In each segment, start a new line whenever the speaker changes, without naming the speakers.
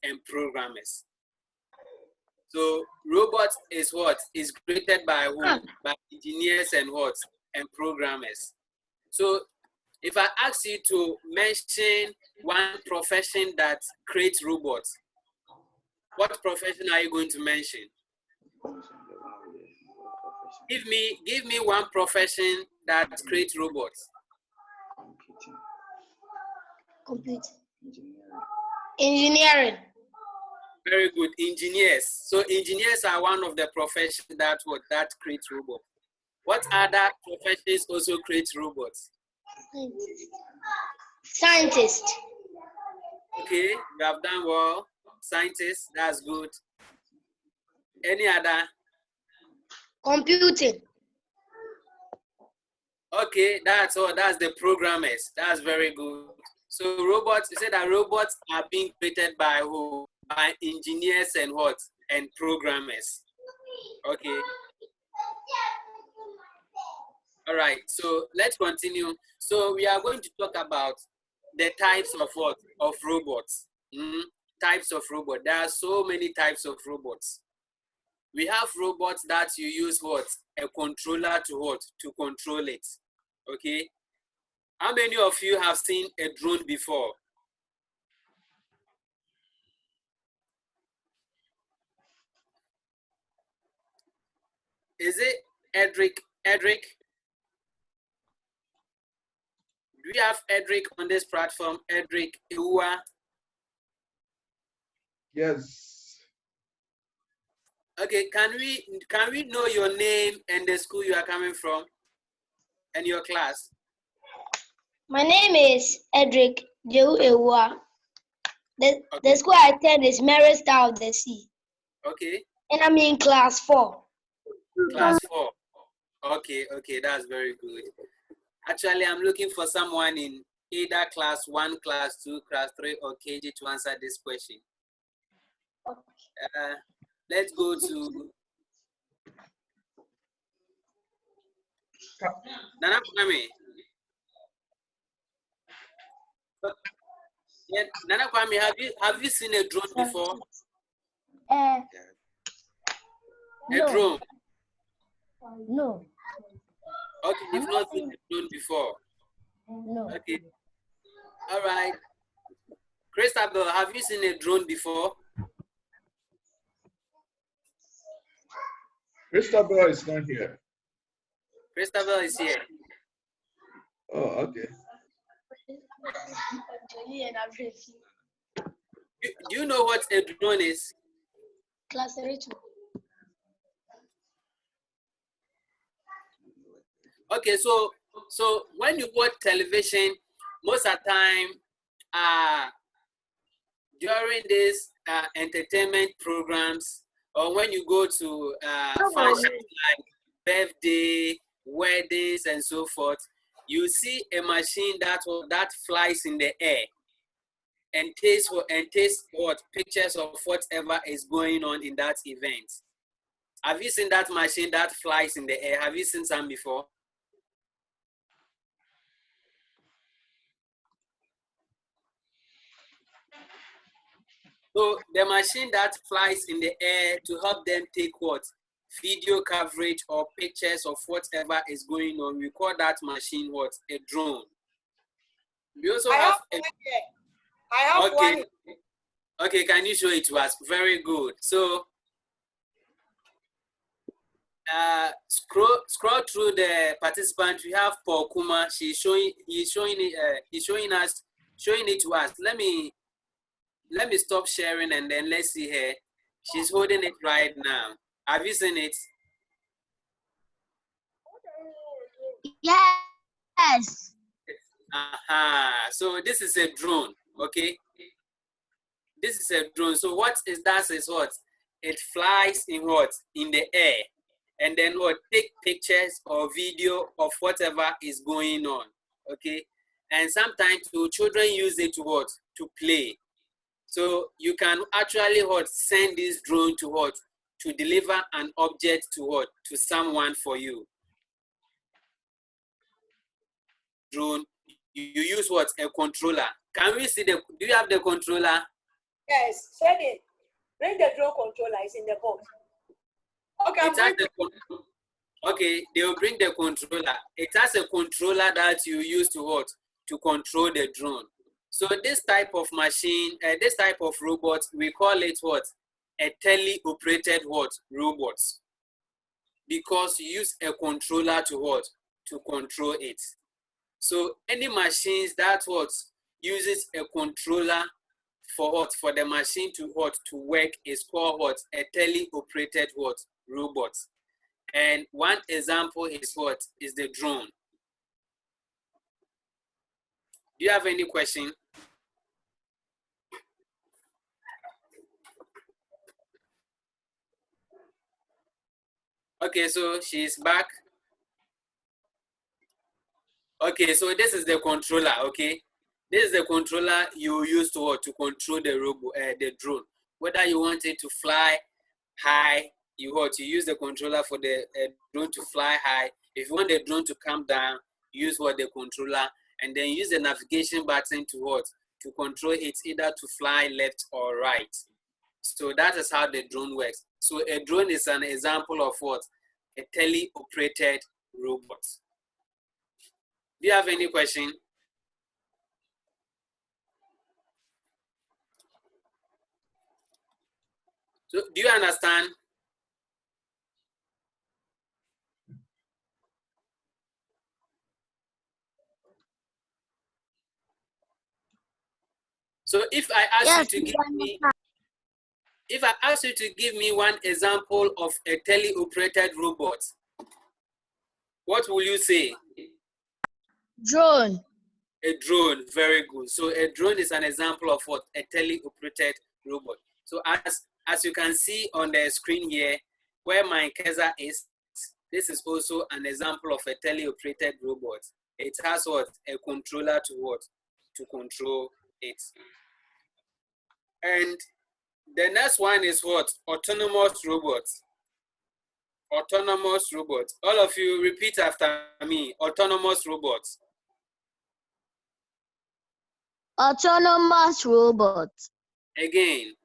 and programmers. So robots is what? Is created by who? By engineers and what? And programmers. So if I ask you to mention one profession that creates robots, what profession are you going to mention? Give me one profession that creates robots.
Computing. Engineering.
Very good. Engineers. So engineers are one of the professions that creates robots. What other professions also create robots?
Scientist.
Okay, you have done well. Scientists, that's good. Any other?
Computing.
Okay, that's all. That's the programmers. That's very good. So robots, you said that robots are being created by who? By engineers and what? And programmers. Okay. All right, so let's continue. So we are going to talk about the types of what? Of robots. Types of robots. There are so many types of robots. We have robots that you use what? A controller to what? To control it. Okay. How many of you have seen a drone before? Is it Edric? Edric? Do we have Edric on this platform? Edric Ewa?
Yes.
Okay, can we know your name and the school you are coming from and your class?
My name is Edric Ewa. The school I attend is Mary Star of the Sea.
Okay.
And I'm in class 4.
Class 4. Okay, that's very good. Actually, I'm looking for someone in either class 1, class 2, class 3, or KG to answer this question. Let's go to Nana Kwame. Yeah, Nana Kwame, have you seen a drone before? A drone?
No.
Okay, you've not seen a drone before?
No.
Okay. All right. Christabel, have you seen a drone before?
Christabel is not here.
Christabel is here.
Oh, okay.
Do you know what a drone is?
Class 3.
Okay, so when you watch television, most of the time, during these entertainment programs, or when you go to functions like birthday, weddings, and so forth, you see a machine that flies in the air and takes what pictures of whatever is going on in that event. Have you seen that machine that flies in the air? Have you seen some before? So the machine that flies in the air to help them take what? Video coverage or pictures of whatever is going on. We call that machine what? A drone. We also have one. Okay, can you show it to us? Very good. So scroll through the participants. We have Paul Kuma. He's showing it to us. Let me stop sharing and then let's see her. She's holding it right now. Have you seen it?
Yes.
So this is a drone, okay? This is a drone. So what it does is what? It flies in what? In the air. And then what? Take pictures or video of whatever is going on, okay? And sometimes children use it to what? To play. So you can actually what? Send this drone to what? To deliver an object to what? To someone for you. Drone, you use what? A controller. Can we see do you have the controller?
Yes, send it. Bring the drone controller. It's in the box. Okay, I'm going to.
Okay, they will bring the controller. It has a controller that you use to what? To control the drone. So this type of machine, this type of robot, we call it what? A tele-operated what? Robots. Because you use a controller to what? To control it. So any machines that what? Uses a controller for what? For the machine to what? To work is called what? A tele-operated what? Robot. And one example is what? Is the drone. Do you have any question? Okay, so she's back. Okay, so this is the controller, okay? This is the controller you use to what? To control the robot, the drone. Whether you want it to fly high, you use the controller for the drone to fly high. If you want the drone to come down, use what? The controller, and then use the navigation button to what? To control it either to fly left or right. So that is how the drone works. So a drone is an example of what? A tele-operated robot. Do you have any question? So do you understand? So if I ask you to give me one example of a tele-operated robot, what will you say?
Drone.
A drone, very good. So a drone is an example of what? A tele-operated robot. So as you can see on the screen here, where my cursor is, this is also an example of a tele-operated robot. It has what? A controller to what? To control it. And the next one is what? Autonomous robots. Autonomous robots. All of you repeat after me. Autonomous robots.
Autonomous robot.
Again.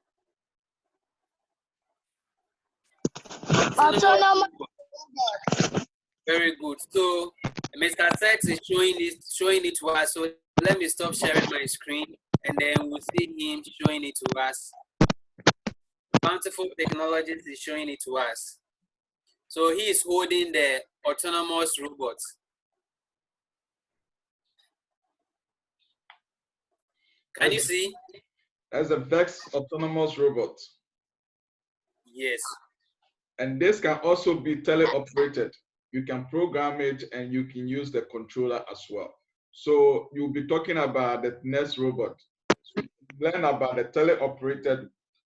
Autonomous
robot. Very good. So Mr. Sex is showing it to us. So let me stop sharing my screen and then we'll see him showing it to us. Bountiful Technologies is showing it to us. So he is holding the autonomous robots. Can you see?
As a Vex autonomous robot.
Yes.
And this can also be teleoperated. You can program it and you can use the controller as well. So you'll be talking about the next robot. So learn about the teleoperated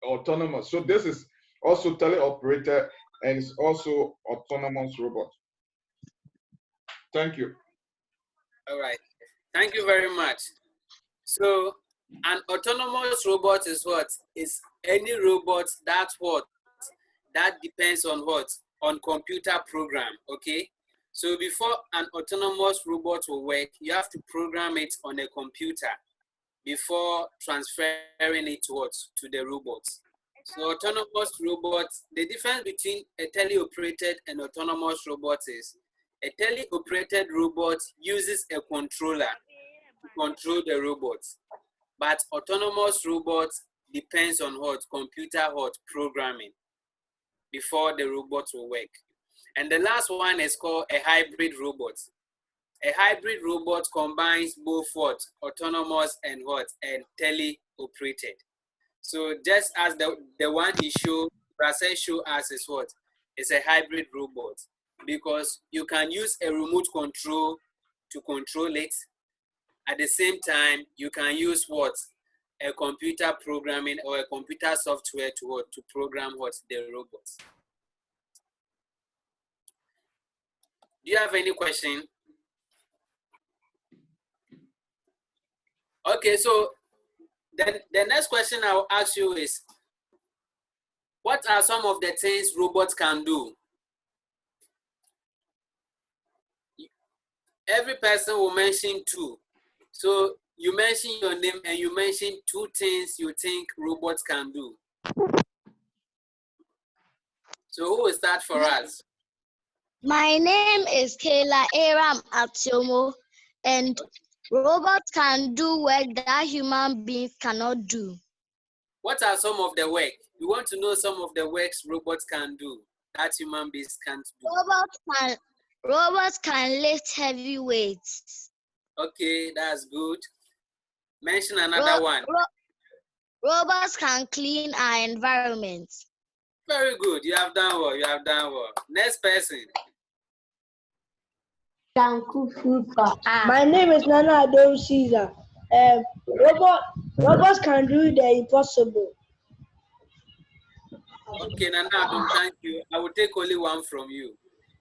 autonomous. So this is also teleoperated and it's also autonomous robot. Thank you.
All right. Thank you very much. So an autonomous robot is what? Is any robot that what? That depends on what? On computer program, okay? So before an autonomous robot will work, you have to program it on a computer before transferring it to what? To the robots. So autonomous robots, the difference between a teleoperated and autonomous robot is a teleoperated robot uses a controller to control the robots. But autonomous robots depends on what? Computer what? Programming before the robots will work. And the last one is called a hybrid robot. A hybrid robot combines both what? Autonomous and what? And teleoperated. So just as the one he showed, Brasel showed us is what? It's a hybrid robot because you can use a remote control to control it. At the same time, you can use what? A computer programming or a computer software to what? To program what? The robots. Do you have any question? Okay, so then the next question I will ask you is, what are some of the things robots can do? Every person will mention two. So you mention your name and you mention 2 things you think robots can do. So who will start for us?
My name is Kayla Aram Atiomo, and robots can do work that human beings cannot do.
What are some of the work? We want to know some of the works robots can do that human beings can't do.
Robots can lift heavy weights.
Okay, that's good. Mention another one.
Robots can clean our environment.
Very good. You have done well. You have done well. Next person.
Can cook food for us.
My name is Nana Adom Caesar. Robots can do the impossible.
Okay, Nana Adom, thank you. I will take only one from you.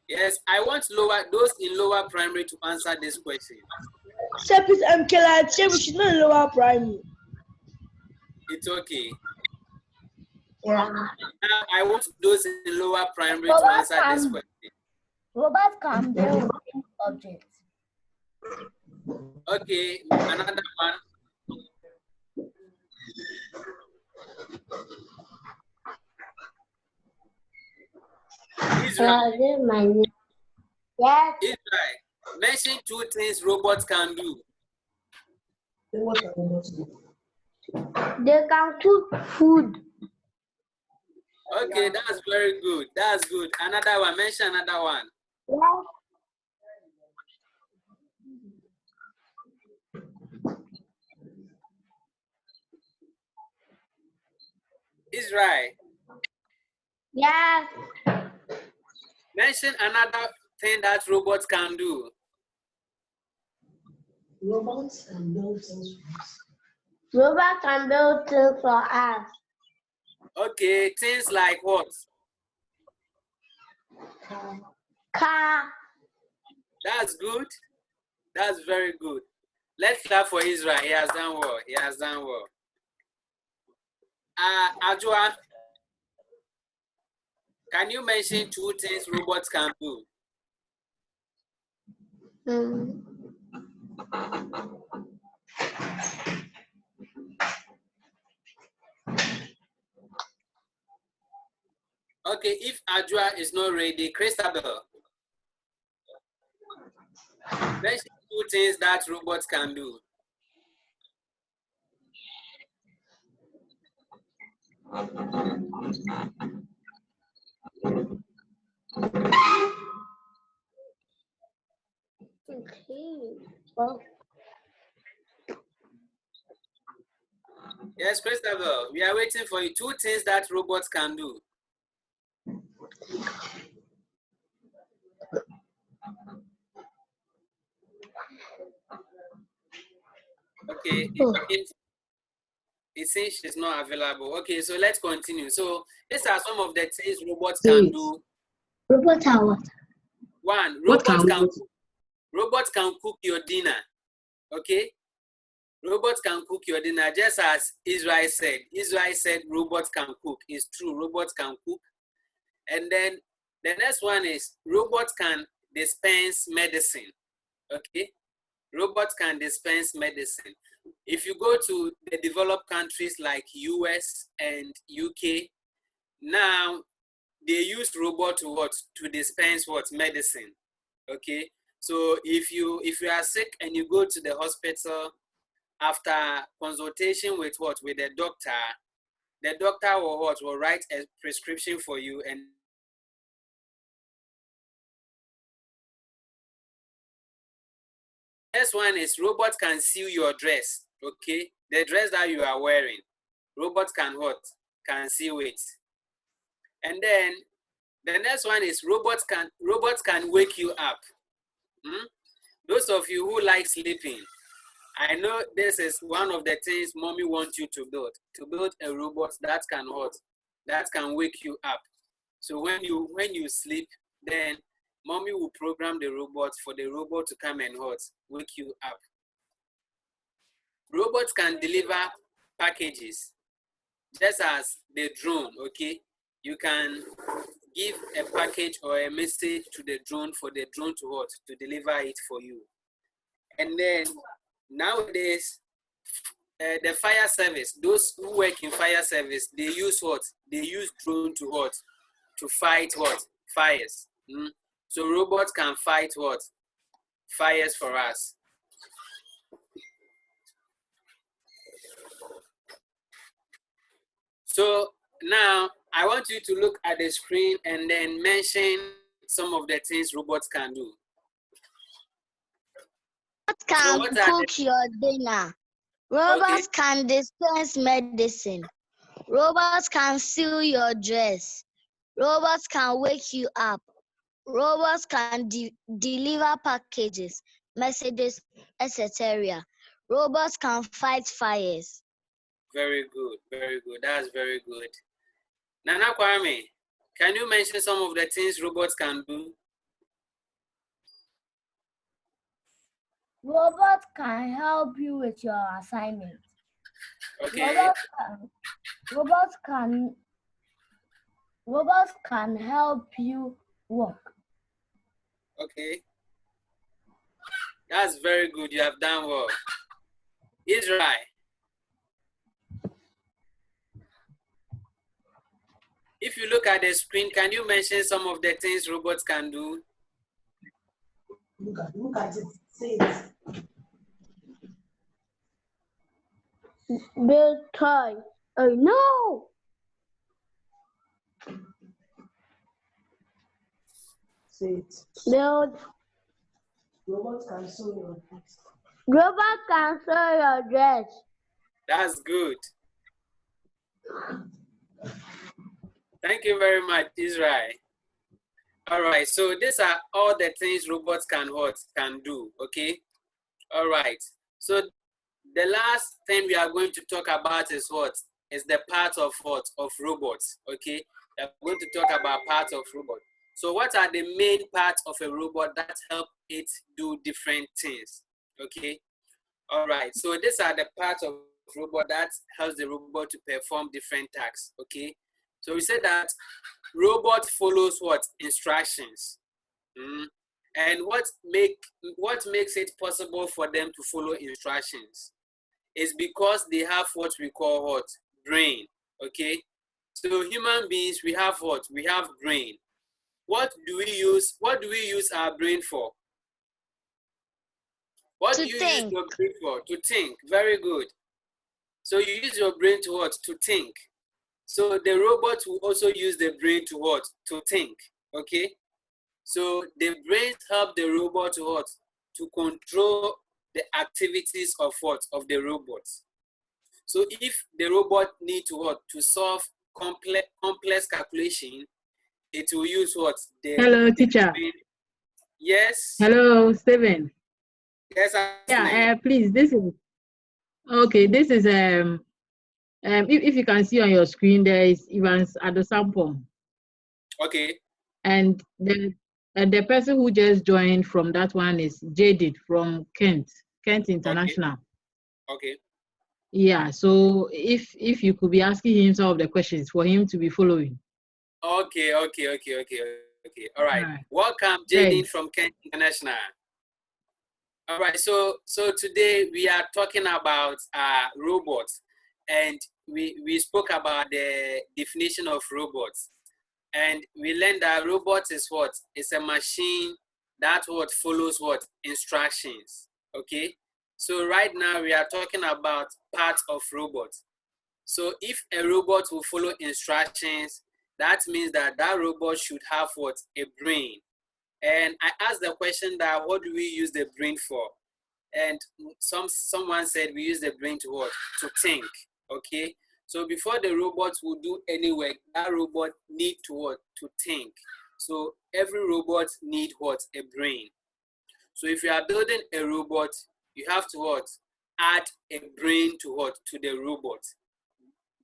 Yes, I want those in lower primary to answer this question.
Sepis Kela, she's not lower primary.
It's okay.
Yeah.
Now I want those in lower primary to answer this question.
Robots can build objects.
Okay, another one. Israel.
Yes.
Israel. Mention 2 things robots can do.
They can cook food.
Okay, that's very good. That's good. Another one. Mention another one.
Yes.
Israel.
Yes.
Mention another thing that robots can do.
Robots can build things for us. Robots can build things for us.
Okay, things like what?
Car.
That's good. That's very good. Let's clap for Israel. He has done well. He has done well. Ajua, can you mention 2 things robots can do? Okay, if Ajua is not ready, Christabel, mention 2 things that robots can do. Yes, Christabel, we are waiting for you. 2 things that robots can do. Okay, it seems she's not available. Okay, so let's continue. So these are some of the things robots can do.
Robots are what?
1, robots can cook your dinner. Okay? Robots can cook your dinner, just as Israel said. Israel said robots can cook. It's true, robots can cook. And then the next one is robots can dispense medicine. Okay? Robots can dispense medicine. If you go to the developed countries like US and UK, now they use robots to dispense medicine. Okay, so if you are sick and you go to the hospital, after consultation with the doctor will write a prescription for you. And next one is robots can sew your dress. Okay, the dress that you are wearing, robots can sew it. And then the next one is robots can wake you up. Those of you who like sleeping, I know this is one of the things mommy wants you to build a robot that can wake you up. So when you sleep, then mommy will program the robot for the robot to come and wake you up. Robots can deliver packages, just as the drone. Okay, you can give a package or a message to the drone for the drone to deliver it for you. And then nowadays the fire service, those who work in fire service, they use what? They use drone to what? To fight what? Fires. So robots can fight what? Fires for us. So now I want you to look at the screen and then mention some of the things robots can do.
Robots can cook your dinner. Robots can dispense medicine. Robots can seal your dress. Robots can wake you up. Robots can deliver packages, messages, etc. Robots can fight fires.
Very good, very good. That's very good. Nana Kwame, can you mention some of the things robots can do?
Robots can help you with your assignment.
Okay.
Robots can help you work.
Okay. That's very good. You have done well. Israel. If you look at the screen, can you mention some of the things robots can do?
Look at it. Say it. Build toy. Oh no! Say it. Build. Robots can sew your dress. Robots can sew your dress.
That's good. Thank you very much, Israel. All right, so these are all the things robots can do, okay? All right, so the last thing we are going to talk about is what? Is the part of what? Of robots, okay? We are going to talk about parts of robots. So what are the main parts of a robot that help it do different things, okay? All right, so these are the parts of robot that helps the robot to perform different tasks, okay? So we said that robot follows what? Instructions. And what makes it possible for them to follow instructions is because they have what we call what? Brain, okay? So human beings, we have what? We have brain. What do we use our brain for? What do you use your brain for? To think. Very good. So you use your brain to what? To think. So the robot will also use the brain to what? To think, okay? So the brains help the robot to what? To control the activities of what? Of the robot. So if the robot need to what? To solve complex calculation, it will use what?
Hello, teacher.
Brain. Yes.
Hello, Steven.
Yes,
yeah. Please, this is okay. This is if you can see on your screen, there is Evans Adosampo.
Okay.
And the person who just joined from that one is Jadid from Kent International.
Okay.
Yeah. So if you could be asking him some of the questions for him to be following.
Okay. All right. Welcome, Jadid from Kent International. All right. So today we are talking about robots, and we spoke about the definition of robots, and we learned that robots is what? It's a machine that what follows what? Instructions. Okay. So right now we are talking about parts of robots. So if a robot will follow instructions, that means that robot should have what? A brain. And I asked the question that what do we use the brain for? And someone said we use the brain to what? To think, okay? So before the robot will do any work, that robot need to what? To think. So every robot need what? A brain. So if you are building a robot, you have to what? Add a brain to what? To the robot.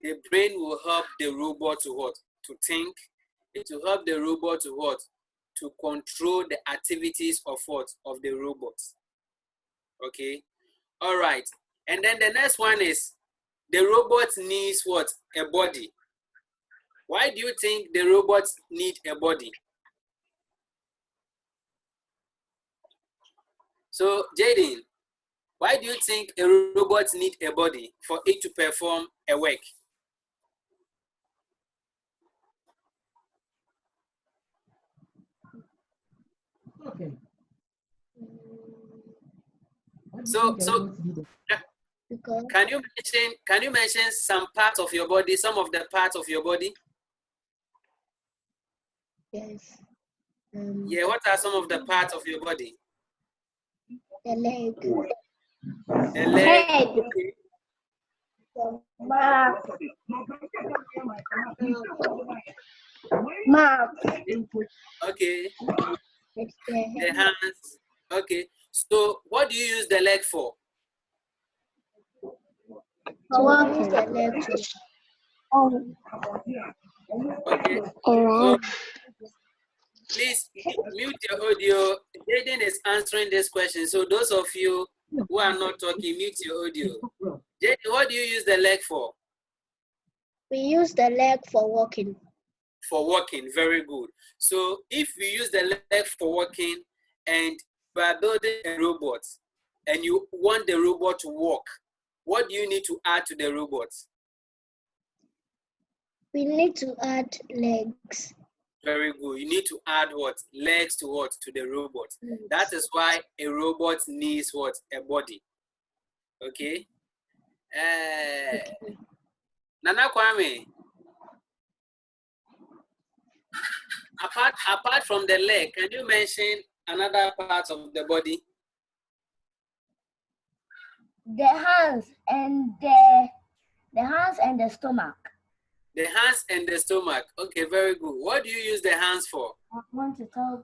The brain will help the robot to what? To think. It will help the robot to what? To control the activities of what? Of the robot. Okay. All right. And then the next one is the robot needs what? A body. Why do you think the robots need a body? So, Jaden, Why do you think a robot needs a body for it to perform a work?
Okay.
So can you mention some parts of your body, some of the parts of your body?
Yes.
Yeah, what are some of the parts of your body?
The leg.
The leg.
Head.
Okay.
Mouth. Mouth.
Okay.
It's the
The
head.
hands. Okay. So what do you use the leg for?
To use the leg to.
Okay. So please mute your audio. Jaden is answering this question. So those of you who are not talking, mute your audio. Jaden, what do you use the leg for?
We use the leg for walking.
For walking. Very good. So if we use the leg for walking and we are building a robot and you want the robot to walk, what do you need to add to the robot?
We need to add legs.
Very good. You need to add what? Legs to what? To the robot. That is why a robot needs what? A body. Okay? Nana Kwame, apart from the leg, can you mention another part of the body?
The hands and the stomach.
The hands and the stomach. Okay, very good. What do you use the hands for?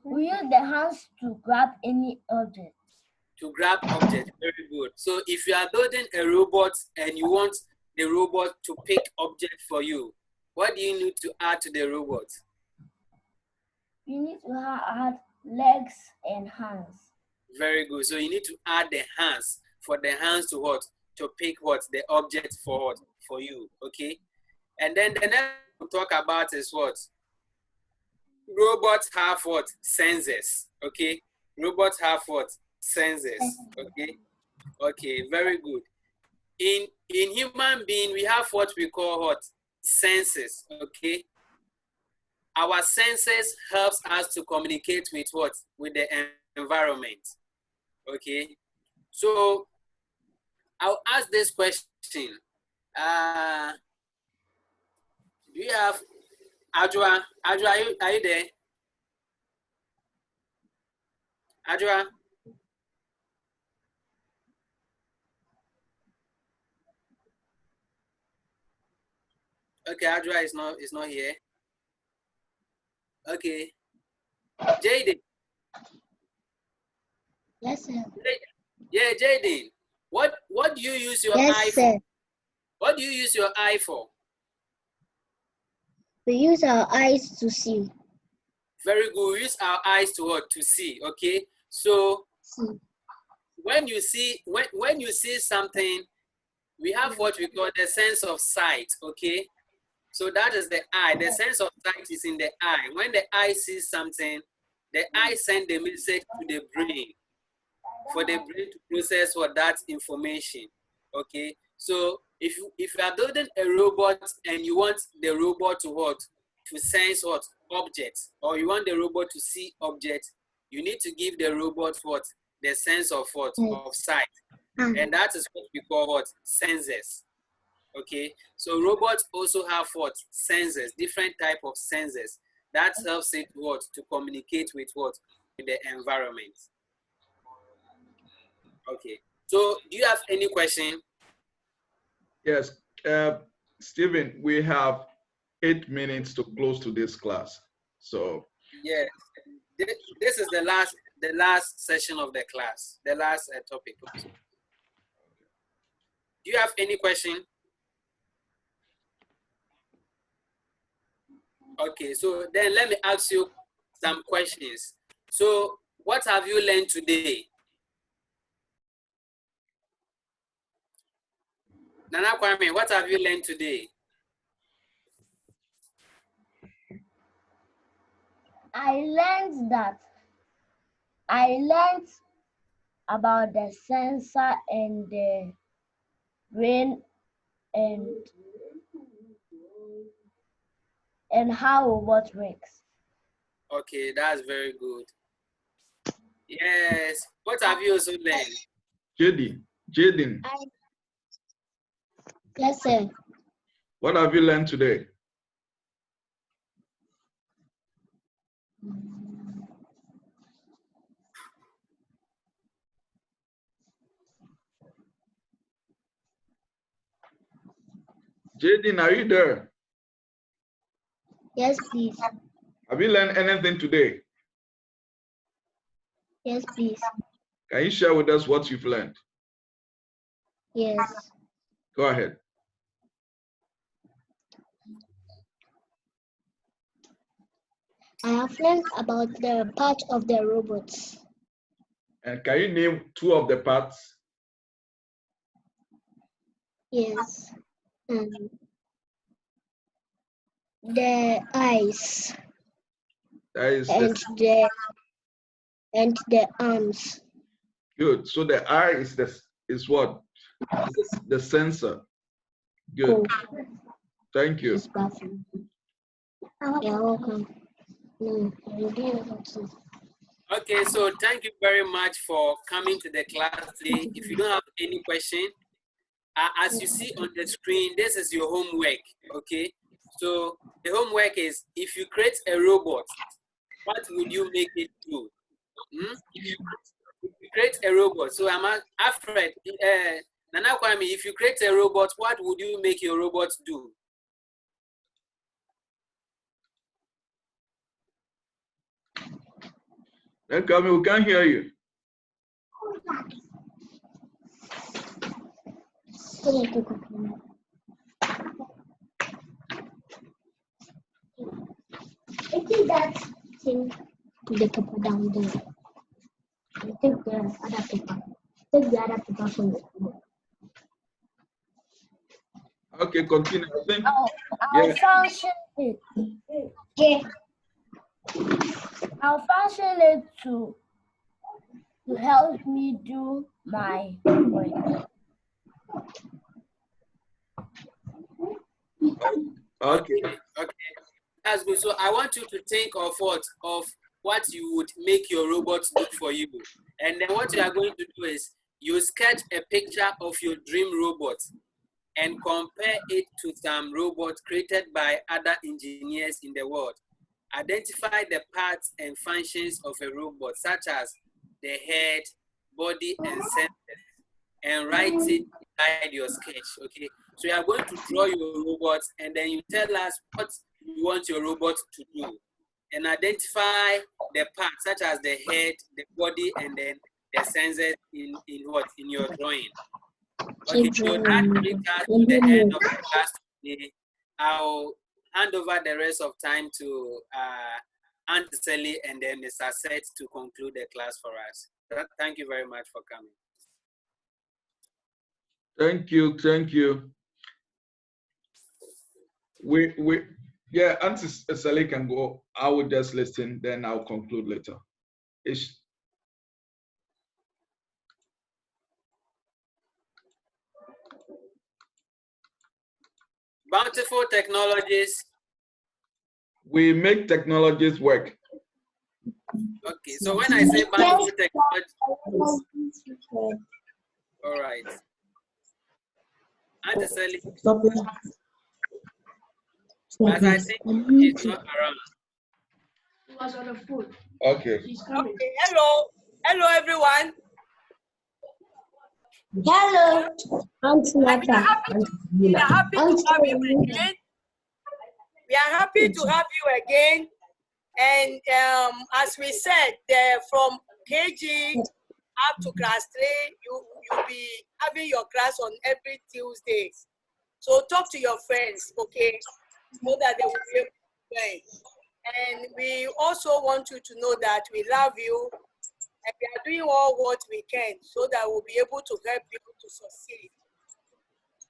We use the hands to grab any object.
To grab objects. Very good. So if you are building a robot and you want the robot to pick objects for you, what do you need to add to the robot?
You need to add legs and hands.
Very good. So you need to add the hands for the hands to what? To pick what? The object for what? For you. Okay. And then the next we'll talk about is what? Robots have what? Sensors. Okay. Robots have what? Sensors. Okay. Okay. Very good. In human being, we have what we call what? Senses. Okay. Our senses helps us to communicate with what? With the environment. Okay. So I'll ask this question. Do you have Adwa? Adwa, are you there? Adwa? Okay, Adwa is not here. Okay. Jaden.
Yes, sir.
Yeah, Jaden. What do you use your
Yes,
eye
sir.
for? What do you use your eye for?
We use our eyes to see.
Very good. We use our eyes to what? To see. Okay. So when you see something, we have what we call the sense of sight. Okay. So that is the eye. The sense of sight is in the eye. When the eye sees something, the eye sends the message to the brain for the brain to process what that information. Okay. So if you are building a robot and you want the robot to what? To sense what? Objects, or you want the robot to see objects, you need to give the robot what? The sense of what? Of sight. And that is what we call what? Sensors. Okay, so robots also have what? Sensors, different type of sensors. That helps it what? To communicate with what? With the environment. Okay, so do you have any question?
Yes, Stephen, we have 8 minutes to close to this class. So
yeah, this is the last session of the class, the last topic. Do you have any question? Okay, so then let me ask you some questions. So what have you learned today? Nana Kwame, what have you learned today?
I learned about the sensor and the brain and how robot works.
Okay, that's very good. Yes. What have you also learned?
Jaden.
Yes, sir.
What have you learned today? Jaden, are you there?
Yes, please.
Have you learned anything today?
Yes, please.
Can you share with us what you've learned?
Yes.
Go ahead.
I have learned about the part of the robots.
And can you name 2 of the parts?
Yes. The eyes.
That is
and the arms.
good. So the eye is what? The sensor. Good.
Oh.
Thank you.
You're welcome.
Okay, so thank you very much for coming to the class today. If you don't have any question, as you see on the screen, this is your homework, okay? So the homework is, if you create a robot, what would you make it do? If you create a robot, so I'm Alfred, Nana Kwame, if you create a robot, what would you make your robot do?
Then Kwame, we can't hear you.
I think that thing the paper down there. I think the other paper. Take the other paper from the floor.
Okay, continue. I think.
I'll function it.
Okay.
I'll function it to help me do my work.
Okay.
Okay, that's good. So I want you to think of what you would make your robot do for you. And then what you are going to do is you sketch a picture of your dream robot and compare it to some robot created by other engineers in the world. Identify the parts and functions of a robot, such as the head, body, and sensors, and write it inside your sketch, okay? So you are going to draw your robot, and then you tell us what you want your robot to do, and identify the parts, such as the head, the body, and then the sensors in your drawing. Okay, so that brings us to the end of the class today. I'll hand over the rest of time to Aunt Sally and then Mr. Seth to conclude the class for us. Thank you very much for coming.
Thank you. Yeah, Auntie Sally can go. I will just listen, then I'll conclude later.
Bountiful Technologies.
We make technologies work.
Okay, so when I say Bountiful Technologies, all right. Aunt Sally, as I think she's not around.
She was on the phone.
Okay.
Okay, hello everyone.
Hello, Aunt Nata.
We are happy to have you again. We are happy to have you again. And as we said, from KG up to class 3, you'll be having your class on every Tuesdays. So talk to your friends, okay, so that they will be able to join. And we also want you to know that we love you and we are doing all what we can so that we'll be able to help you to succeed.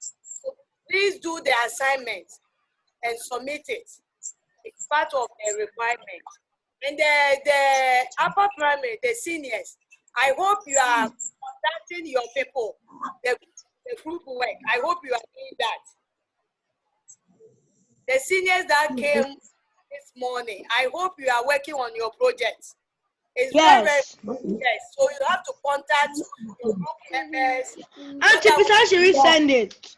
So please do the assignment and submit it. It's part of the requirement. And the upper primary, the seniors, I hope you are contacting your people, the group work. I hope you are doing that. The seniors that came this morning, I hope you are working on your project. It's very, yes. So you have to contact your group members.
Auntie, besides you resend it.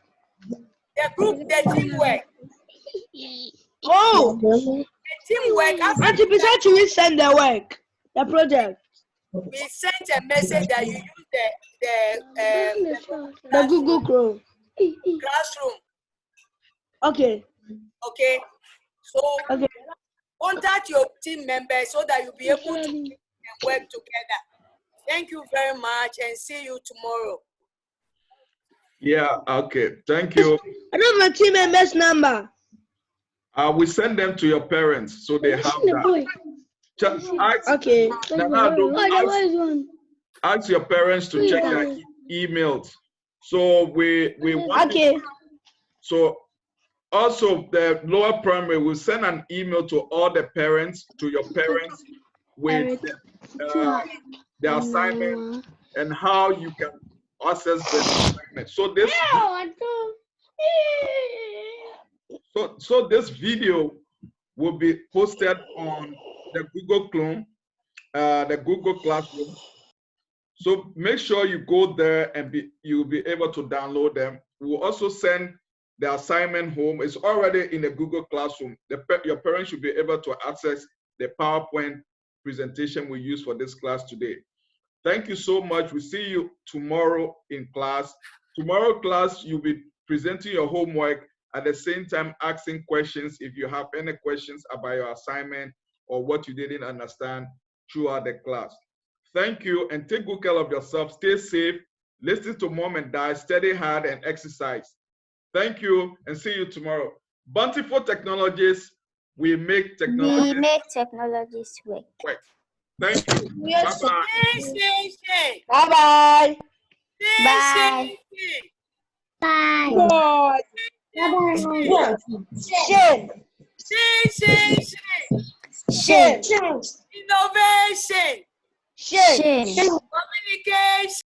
The group, the teamwork.
Oh,
The teamwork.
Auntie, besides you resend the work, the project.
We sent a message that you use
The Google Chrome.
classroom.
Okay.
Okay. So contact your team members so that you'll be able to work together. Thank you very much and see you tomorrow.
Yeah, okay. Thank you.
I know my team members' number.
We send them to your parents so they have that. Just ask,
Okay.
ask your parents to check their emails. So we want so also the lower primary will send an email to all the parents, to your parents, with the assignment and how you can access the assignment. So this so this video will be posted on the Google Chrome, the Google Classroom. So make sure you go there and you'll be able to download them. We'll also send the assignment home. It's already in the Google Classroom. Your parents should be able to access the PowerPoint presentation we use for this class today. Thank you so much. We'll see you tomorrow in class. Tomorrow class, you'll be presenting your homework at the same time asking questions if you have any questions about your assignment or what you didn't understand throughout the class. Thank you and take good care of yourself. Stay safe. Listen to mom and dad. Study hard and exercise. Thank you and see you tomorrow. Bountiful Technologies, we make technologies.
We make technologies work.
Thank you.
Yes.
Bye-bye.
Bye-bye.
Bye.
Bye.
Innovation.
Shame.
Communication.